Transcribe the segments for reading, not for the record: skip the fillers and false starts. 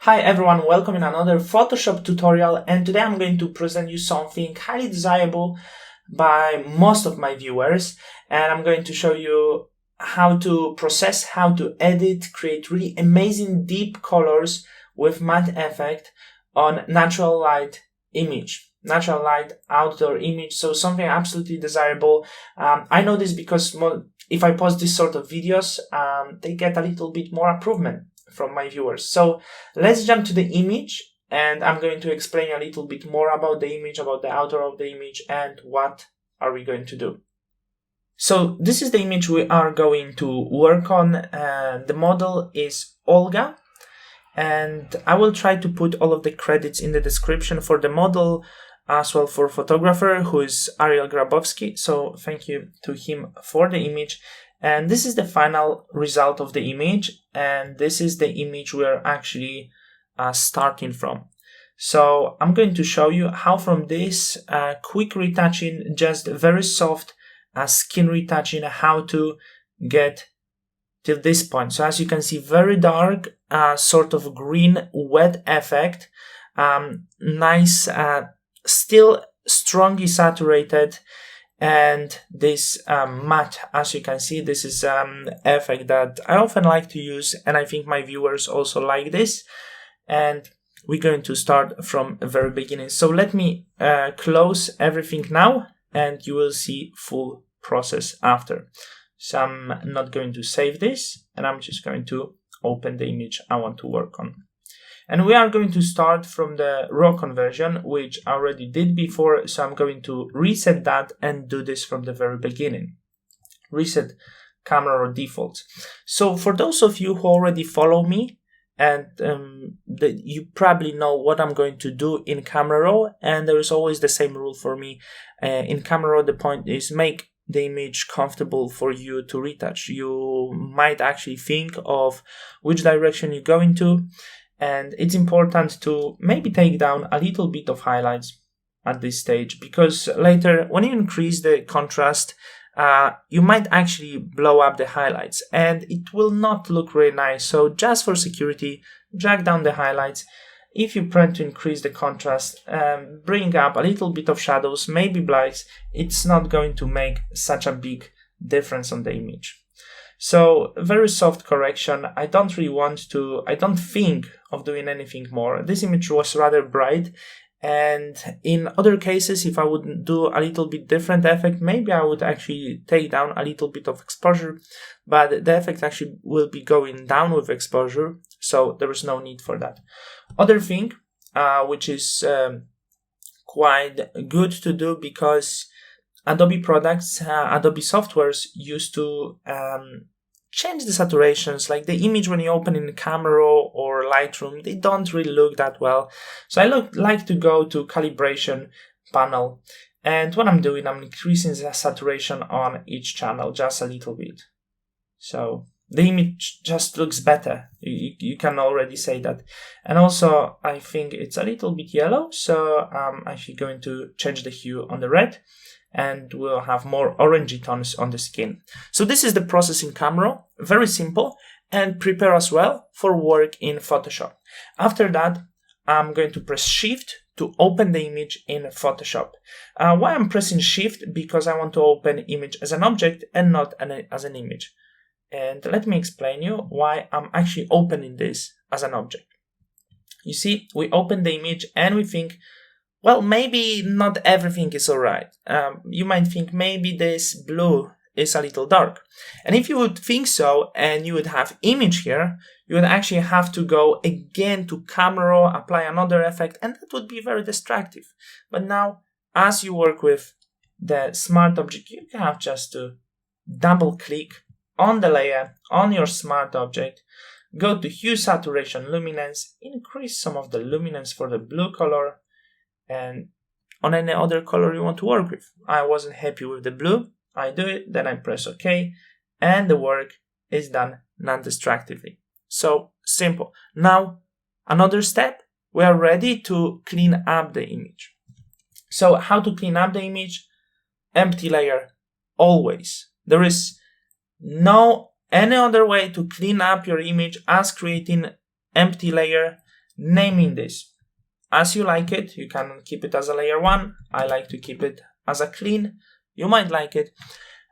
Hi everyone, welcome in another Photoshop tutorial, and today I'm going to present you something highly desirable by most of my viewers, and I'm going to show you how to process, how to edit, create really amazing deep colors with matte effect on natural light image, natural light outdoor image, so something absolutely desirable. I know this because if I post this sort of videos, they get a little bit more improvement from my viewers. So let's jump to the image, and I'm going to explain a little bit more about the image, about the author of the image, and what are we going to do. So this is the image we are going to work on. The model is Olga, and I will try to put all of the credits in the description for the model, as well for photographer, who is Ariel Grabowski. So thank you to him for the image. And this is the final result of the image, and this is the image we're actually starting from. So I'm going to show you how from this quick retouching, just very soft skin retouching, how to get till this point. So as you can see, very dark, sort of green wet effect, nice, still strongly saturated. And this matte, as you can see, this is effect that I often like to use, and I think my viewers also like this. And we're going to start from the very beginning. So let me close everything now, and you will see full process after. So I'm not going to save this, and I'm just going to open the image I want to work on. And we are going to start from the raw conversion, which I already did before, so I'm going to reset that and do this from the very beginning. Reset camera raw defaults. So for those of you who already follow me, and you probably know what I'm going to do in camera raw, and there is always the same rule for me. In camera raw, the point is make the image comfortable for you to retouch. You might actually think of which direction you're going to. And it's important to maybe take down a little bit of highlights at this stage, because later when you increase the contrast, you might actually blow up the highlights and it will not look really nice. So just for security, drag down the highlights. If you plan to increase the contrast, bring up a little bit of shadows, maybe blacks, it's not going to make such a big difference on the image. So very soft correction. I don't think of doing anything more. This image was rather bright, and in other cases, if I would do a little bit different effect, maybe I would actually take down a little bit of exposure, but the effect actually will be going down with exposure, so there is no need for that. Other thing, which is quite good to do, because Adobe products, Adobe softwares used to change the saturations, like the image when you open in Camera Raw or Lightroom, they don't really look that well. So I like to go to calibration panel, and what I'm doing, I'm increasing the saturation on each channel just a little bit. So the image just looks better. You can already say that. And also, I think it's a little bit yellow, so I'm actually going to change the hue on the red, and we'll have more orangey tones on the skin. So this is the process in camera, very simple, and prepare as well for work in Photoshop. After that, I'm going to press Shift to open the image in Photoshop. Why I'm pressing Shift? Because I want to open image as an object and not as an image. And let me explain you why I'm actually opening this as an object. You see, we open the image and we think, well, maybe not everything is alright. You might think maybe this blue is a little dark. And if you would think so, and you would have image here, you would actually have to go again to camera raw, apply another effect, and that would be very distractive. But now, as you work with the smart object, you have just to double click on the layer, on your smart object, go to hue, saturation, luminance, increase some of the luminance for the blue color, and on any other color you want to work with. I wasn't happy with the blue, I do it, then I press OK, and the work is done non-distractively. So simple. Now, another step, we are ready to clean up the image. So how to clean up the image? Empty layer, always. There is no any other way to clean up your image as creating empty layer. naming this as you like it. You can keep it as a layer 1. I like to keep it as a clean. You might like it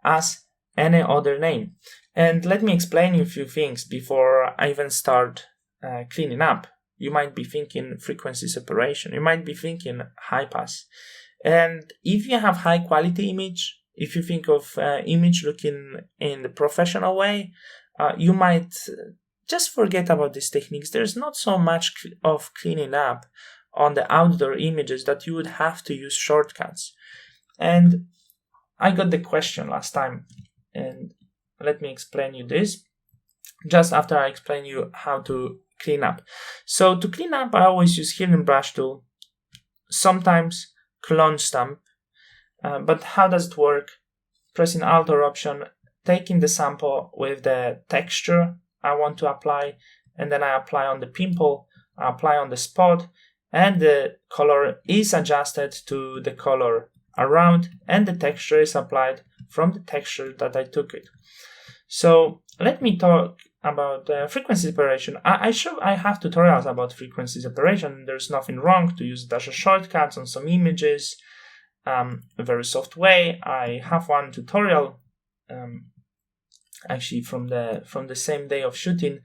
as any other name. And let me explain you a few things before I even start cleaning up. You might be thinking frequency separation. You might be thinking high pass. And if you have high quality image, if you think of image looking in the professional way, you might just forget about these techniques. There's not so much of cleaning up on the outdoor images that you would have to use shortcuts. And I got the question last time, and let me explain you this just after I explain you how to clean up. So to clean up, I always use healing brush tool, sometimes clone stamp. But how does it work? Pressing Alt or Option, taking the sample with the texture I want to apply, and then I apply on the pimple, I apply on the spot, and the color is adjusted to the color around, and the texture is applied from the texture that I took it. So let me talk about frequency separation. I have tutorials about frequency separation. There's nothing wrong to use dash shortcuts on some images, a very soft way. I have one tutorial actually from the same day of shooting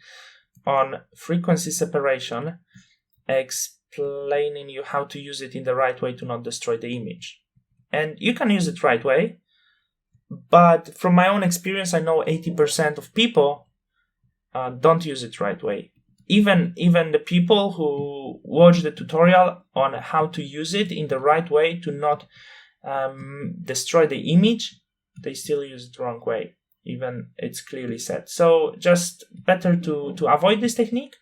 on frequency separation, explaining you how to use it in the right way to not destroy the image. And you can use it right way, but from my own experience, I know 80% of people don't use it right way. Even the people who watch the tutorial on how to use it in the right way to not destroy the image, they still use it the wrong way, even it's clearly set. So just better to avoid this technique.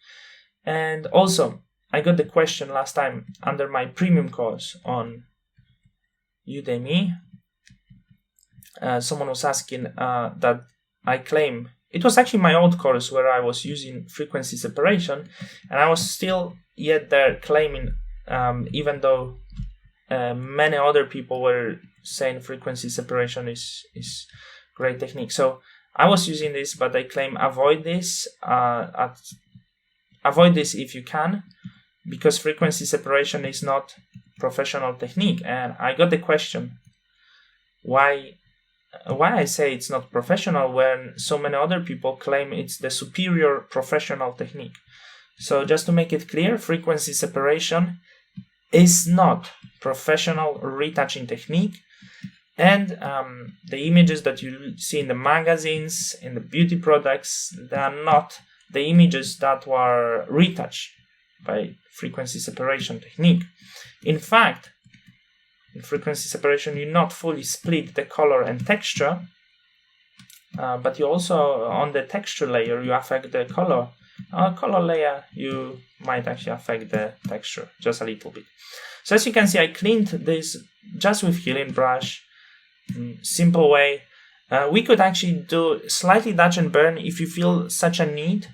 And also, I got the question last time under my premium course on Udemy. Someone was asking that I claim, it was actually my old course where I was using frequency separation, and I was still yet there claiming, even though many other people were saying frequency separation is great technique. So I was using this, but I claim avoid this. Avoid this if you can, because frequency separation is not professional technique. And I got the question, why I say it's not professional when so many other people claim it's the superior professional technique. So just to make it clear, frequency separation is not professional retouching technique, and the images that you see in the magazines, in the beauty products, they are not the images that were retouched by frequency separation technique. In fact, in frequency separation, you not fully split the color and texture, but you also, on the texture layer, you affect the color. On color layer, you might actually affect the texture just a little bit. So as you can see, I cleaned this just with healing brush, simple way. We could actually do slightly dodge and burn if you feel such a need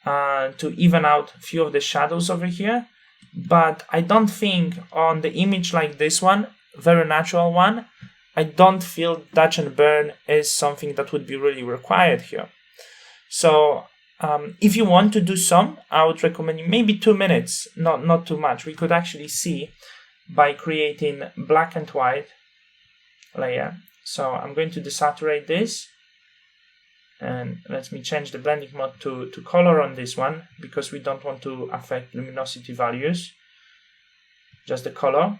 to even out a few of the shadows over here. But I don't think on the image like this one, very natural one, I don't feel dodge and burn is something that would be really required here. So if you want to do some, I would recommend you maybe 2 minutes, not too much. We could actually see by creating black and white layer. So I'm going to desaturate this, and let me change the blending mode to color on this one, because we don't want to affect luminosity values, just the color.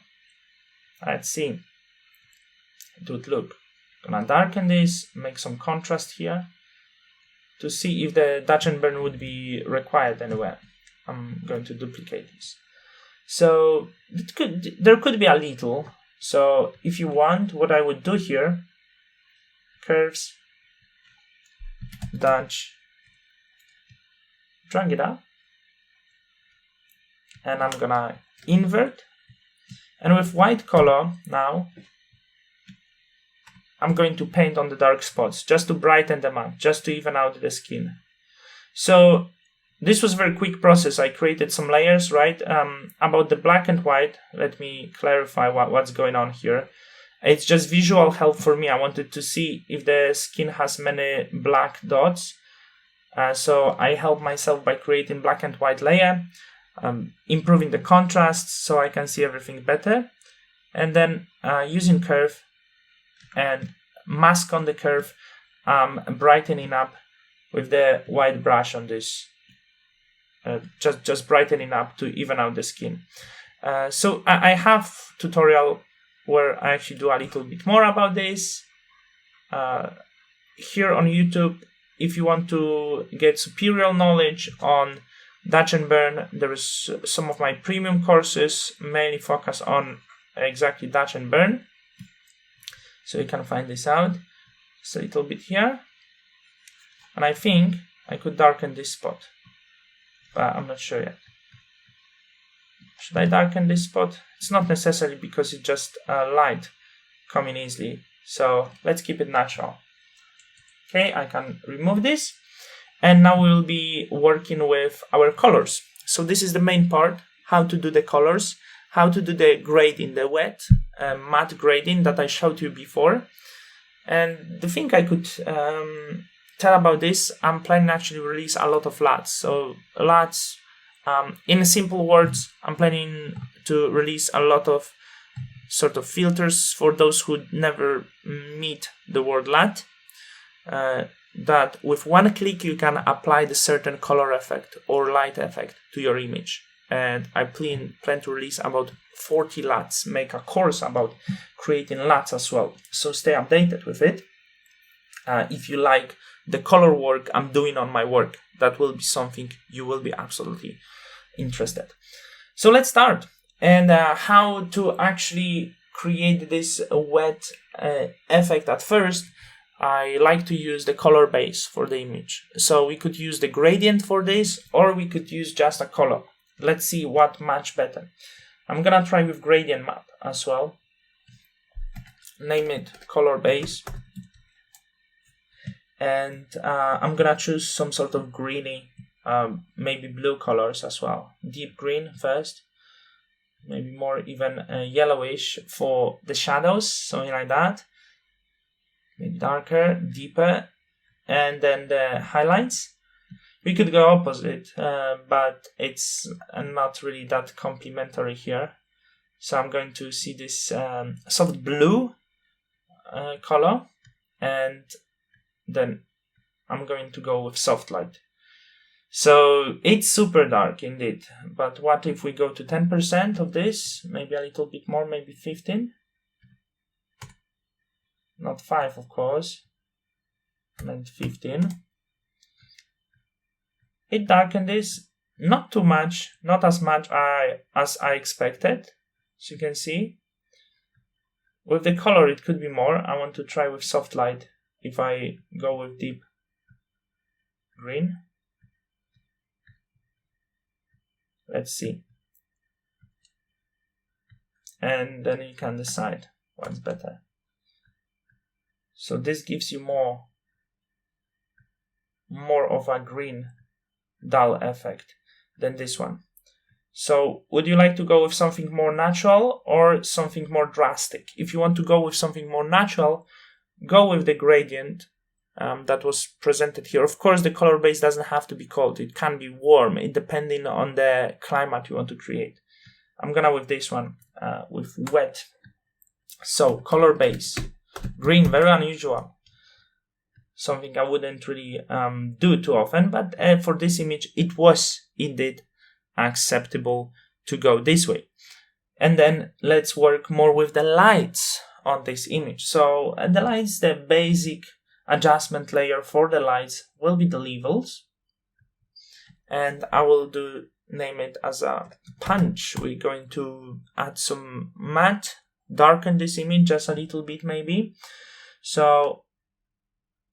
Let's see, it would look. I'm gonna darken this, make some contrast here to see if the dodge and burn would be required anywhere. I'm going to duplicate this. So there could be a little. So if you want, what I would do here, curves, dodge, drag it up, and I'm gonna invert. And with white color now, I'm going to paint on the dark spots just to brighten them up, just to even out the skin. So this was a very quick process. I created some layers, right? About the black and white, let me clarify what's going on here. It's just visual help for me. I wanted to see if the skin has many black dots. So I help myself by creating black and white layer. improving the contrast so I can see everything better. And then using curve and mask on the curve, brightening up with the white brush on this, just brightening up to even out the skin. So I have tutorial where I actually do a little bit more about this. Here on YouTube, if you want to get superior knowledge on Dutch and Burn, there is some of my premium courses mainly focus on exactly Dutch and Burn. So you can find this out. Just a little bit here. And I think I could darken this spot, but I'm not sure yet. Should I darken this spot? It's not necessary because it's just light coming easily. So let's keep it natural. Okay, I can remove this. And now we'll be working with our colors. So this is the main part, how to do the colors, how to do the grading, the wet matte grading that I showed you before. And the thing I could tell about this, I'm planning to actually release a lot of LUTs. So LUTs, in simple words, I'm planning to release a lot of sort of filters for those who never meet the word LUT. That with one click you can apply the certain color effect or light effect to your image. And I plan to release about 40 LUTs, make a course about creating LUTs as well. So stay updated with it. If you like the color work I'm doing on my work, that will be something you will be absolutely interested. So let's start. And how to actually create this wet effect at first. I like to use the color base for the image. So we could use the gradient for this, or we could use just a color. Let's see what match better. I'm gonna try with gradient map as well. Name it color base. And I'm gonna choose some sort of greeny, maybe blue colors as well. Deep green first. Maybe more even yellowish for the shadows, something like that. Maybe darker, deeper, and then the highlights. We could go opposite, but it's not really that complementary here. So I'm going to see this soft blue color, and then I'm going to go with soft light. So it's super dark indeed, but what if we go to 10% of this, maybe a little bit more, maybe 15? Not 5, of course, I meant 15. It darkened this, not too much, not as much as I expected, as you can see. With the color it could be more. I want to try with soft light if I go with deep green. Let's see. And then you can decide what's better. So this gives you more of a green dull effect than this one. So would you like to go with something more natural or something more drastic? If you want to go with something more natural, go with the gradient that was presented here. Of course, the color base doesn't have to be cold. It can be warm, depending on the climate you want to create. I'm gonna with this one, with wet. So color base. Green, very unusual. Something I wouldn't really do too often, but for this image, it was indeed acceptable to go this way. And then let's work more with the lights on this image. So the lights, the basic adjustment layer for the lights will be the levels. And I will name it as a punch. We're going to add some matte, darken this image just a little bit maybe. So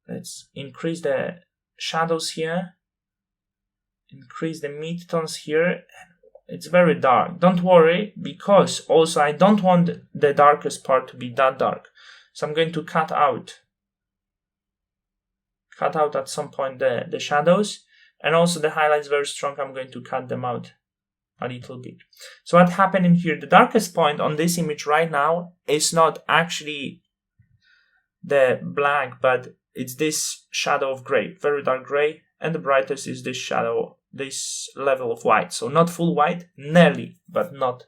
let's increase the shadows here, increase the midtones here. It's very dark. Don't worry, because also I don't want the darkest part to be that dark. So I'm going to cut out at some point the shadows, and also the highlights very strong. I'm going to cut them out a little bit. So what happened in here, the darkest point on this image right now is not actually the black, but it's this shadow of gray, very dark gray, and the brightest is this shadow, this level of white. So not full white, nearly, but not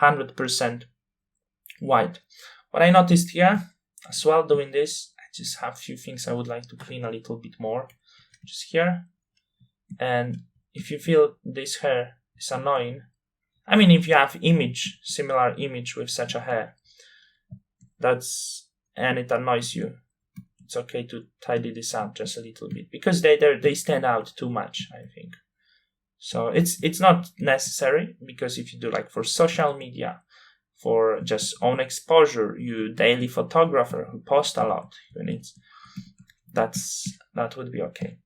100% white. What I noticed here as well doing this, I just have a few things I would like to clean a little bit more. Just here. And if you feel this hair is annoying, I mean, if you have similar image with such a hair, and it annoys you, it's okay to tidy this up just a little bit, because they stand out too much, I think. So it's not necessary, because if you do like for social media, for just own exposure, you daily photographer who post a lot, that would be okay.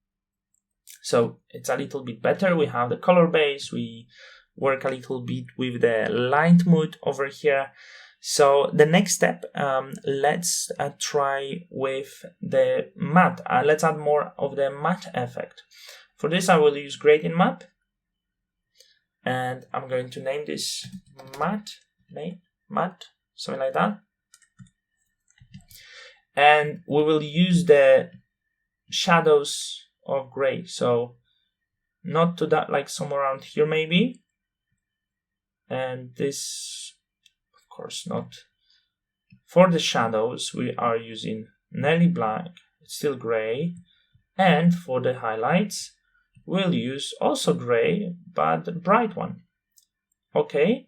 So it's a little bit better. We have the color base. We work a little bit with the light mood over here. So the next step, let's try with the matte. Let's add more of the matte effect. For this, I will use gradient map. And I'm going to name this matte, something like that. And we will use the shadows of gray. So not to that, like somewhere around here maybe. And this, of course, not. For the shadows, we are using nearly black, it's still gray. And for the highlights, we'll use also gray, but a bright one. Okay.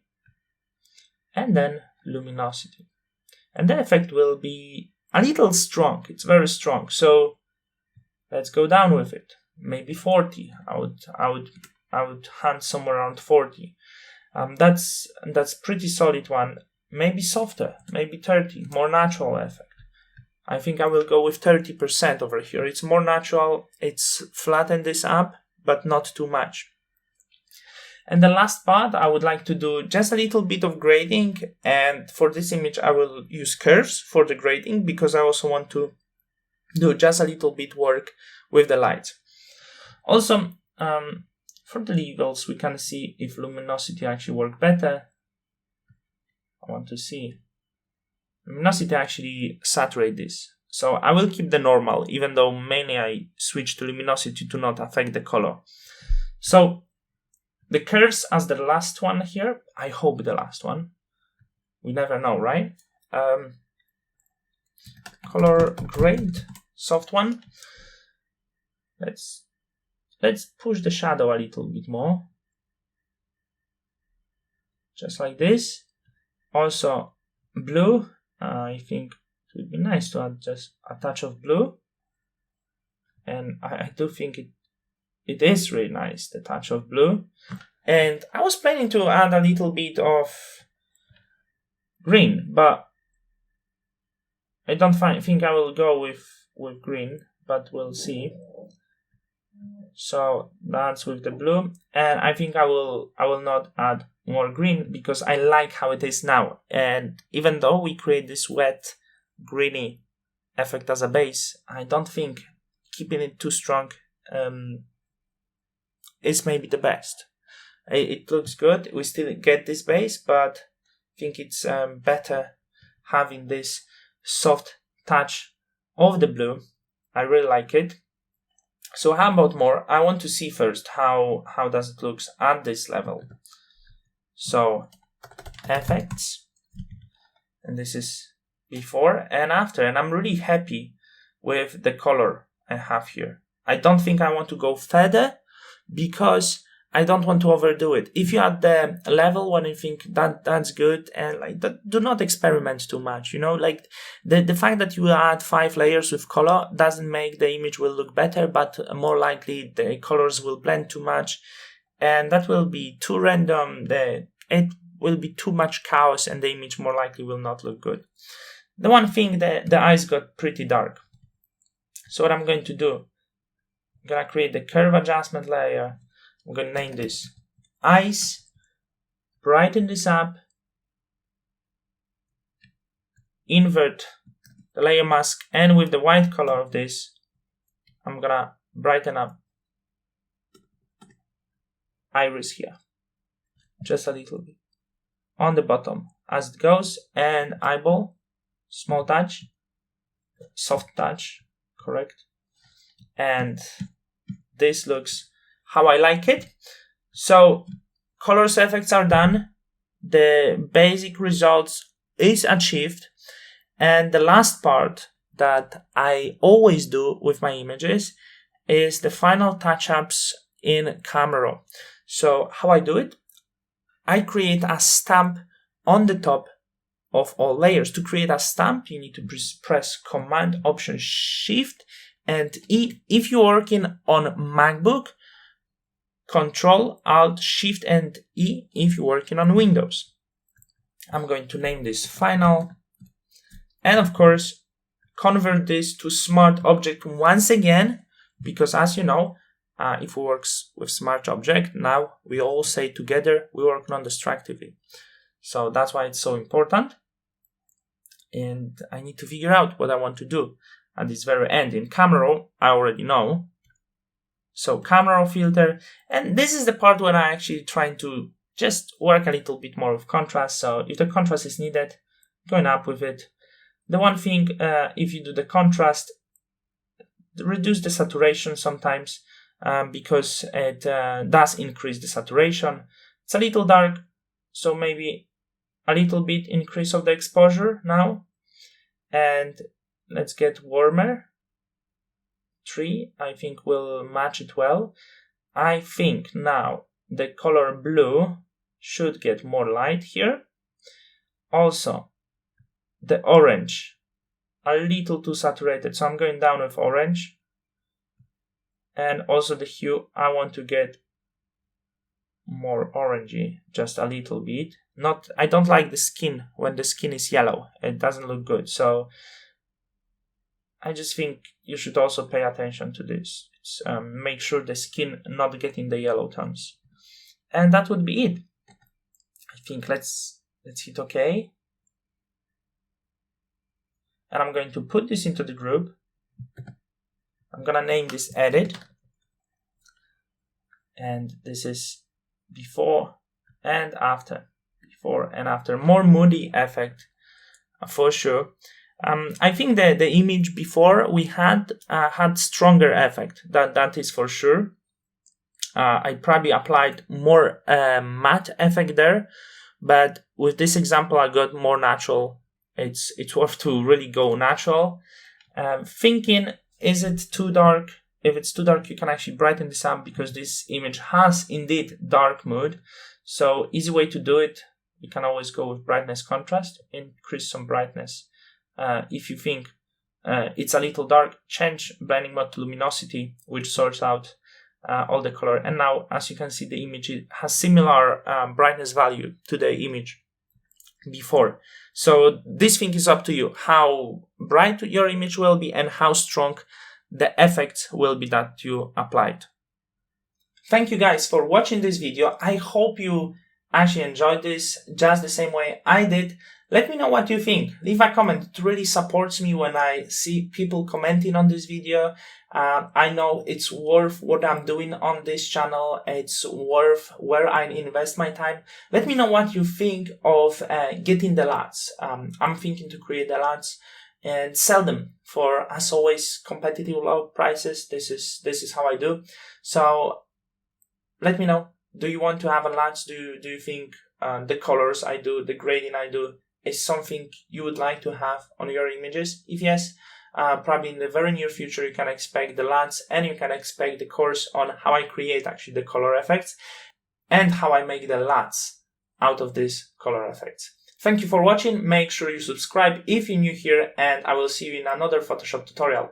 And then luminosity. And the effect will be a little strong. It's very strong. So let's go down with it. Maybe 40. I would hunt somewhere around 40. That's pretty solid one. Maybe softer, maybe 30. More natural effect. I think I will go with 30% over here. It's more natural. It's flatten this up, but not too much. And the last part, I would like to do just a little bit of grading. And for this image, I will use curves for the grading, because I also want to do just a little bit work with the light. Also, for the levels, we can see if luminosity actually work better. I want to see. Luminosity actually saturate this. So I will keep the normal, even though mainly I switch to luminosity to not affect the color. So the curves as the last one here. I hope the last one. We never know, right? Color grade, soft one. Let's push the shadow a little bit more. Just like this. Also blue. I think it would be nice to add just a touch of blue. And I do think it is really nice, the touch of blue. And I was planning to add a little bit of green, but I don't think I will go with green, but we'll see. So that's with the blue, and I think I will not add more green, because I like how it is now. And even though we create this wet greeny effect as a base, I don't think keeping it too strong is maybe the best. It looks good. We still get this base, but I think it's better having this soft touch of the blue. I really like it. So how about more? I want to see first how does it look at this level. So effects, and this is before and after, and I'm really happy with the color I have here. I don't think I want to go further, because I don't want to overdo it. If you add the level when you think that's good, and like do not experiment too much, like the fact that you add 5 layers with color doesn't make the image will look better, but more likely the colors will blend too much, and that will be too random. It will be too much chaos, and the image more likely will not look good. The one thing, the eyes got pretty dark. So what I'm going to do, I'm going to create the curve adjustment layer. I'm going to name this eyes, brighten this up, invert the layer mask, and with the white color of this, I'm going to brighten up iris here, just a little bit, on the bottom as it goes, and eyeball, small touch, soft touch, correct, and this looks how I like it. So colors effects are done. The basic results is achieved. And the last part that I always do with my images is the final touch-ups in Camera Raw. So how I do it? I create a stamp on the top of all layers. To create a stamp, you need to press Command, Option, Shift, and E. If you're working on MacBook, Control, Alt, Shift, and E if you're working on Windows. I'm going to name this Final. And of course, convert this to Smart Object once again, because as you know, if we work with Smart Object, now we all say together we work non-destructively. So that's why it's so important. And I need to figure out what I want to do at this very end. In Camera Raw, I already know. So Camera Raw filter, and this is the part where I'm actually trying to just work a little bit more with contrast. So if the contrast is needed, going up with it. The one thing, if you do the contrast, reduce the saturation sometimes, because it does increase the saturation. It's a little dark, so maybe a little bit increase of the exposure now. And let's get warmer. 3, I think will match it well. I think now the color blue should get more light here. Also, the orange, a little too saturated, so I'm going down with orange. And also the hue, I want to get more orangey, just a little bit. I don't like the skin when the skin is yellow. It doesn't look good. So I just think you should also pay attention to this. Make sure the skin not getting the yellow tones. And that would be it. I think let's hit OK. And I'm going to put this into the group. I'm going to name this Edit. And this is before and after. Before and after. More moody effect for sure. I think that the image before we had stronger effect. That is for sure. I probably applied more matte effect there. But with this example, I got more natural. It's worth to really go natural. Thinking, is it too dark? If it's too dark, you can actually brighten this up because this image has indeed dark mood. So easy way to do it, you can always go with brightness contrast, increase some brightness. If you think it's a little dark, change blending mode to luminosity, which sorts out all the color. And now, as you can see, the image has similar brightness value to the image before. So this thing is up to you, how bright your image will be and how strong the effects will be that you applied. Thank you guys for watching this video. I hope you actually enjoyed this just the same way I did. Let me know what you think. Leave a comment. It really supports me when I see people commenting on this video. I know it's worth what I'm doing on this channel. It's worth where I invest my time. Let me know what you think of getting the LUTs. I'm thinking to create the LUTs and sell them for, as always, competitive low prices. This is how I do. So let me know. Do you want to have a LUTs? Do you think the colors I do, the grading I do, is something you would like to have on your images? If yes, probably in the very near future you can expect the LUTs, and you can expect the course on how I create actually the color effects and how I make the LUTs out of these color effects. Thank you for watching. Make sure you subscribe if you're new here, and I will see you in another Photoshop tutorial.